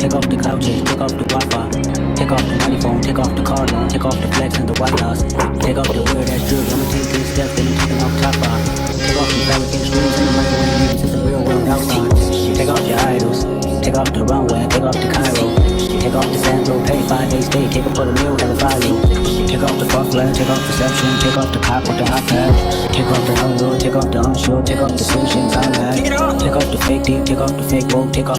Take off the couches, take off the Wi-Fi. Take off the money phone, take off the car loan, take off the flex and the white loss. Take off the weird ass jewelry, I'ma take these steps, then I'm taking off top off. Take off the fabricated streets and the microwave niggas, it's the real world outside. Take off your idols, take off the runway, take off the Cairo. Take off the Sandro, pay 5 days stay, take it for the meal, have a follow. Take off the fuck flag, take off deception, take off the cop with the hot pad. Take off the unload, take off the unsure, take off the solutions, all that. Take off the fake deep, take off the fake woke, take off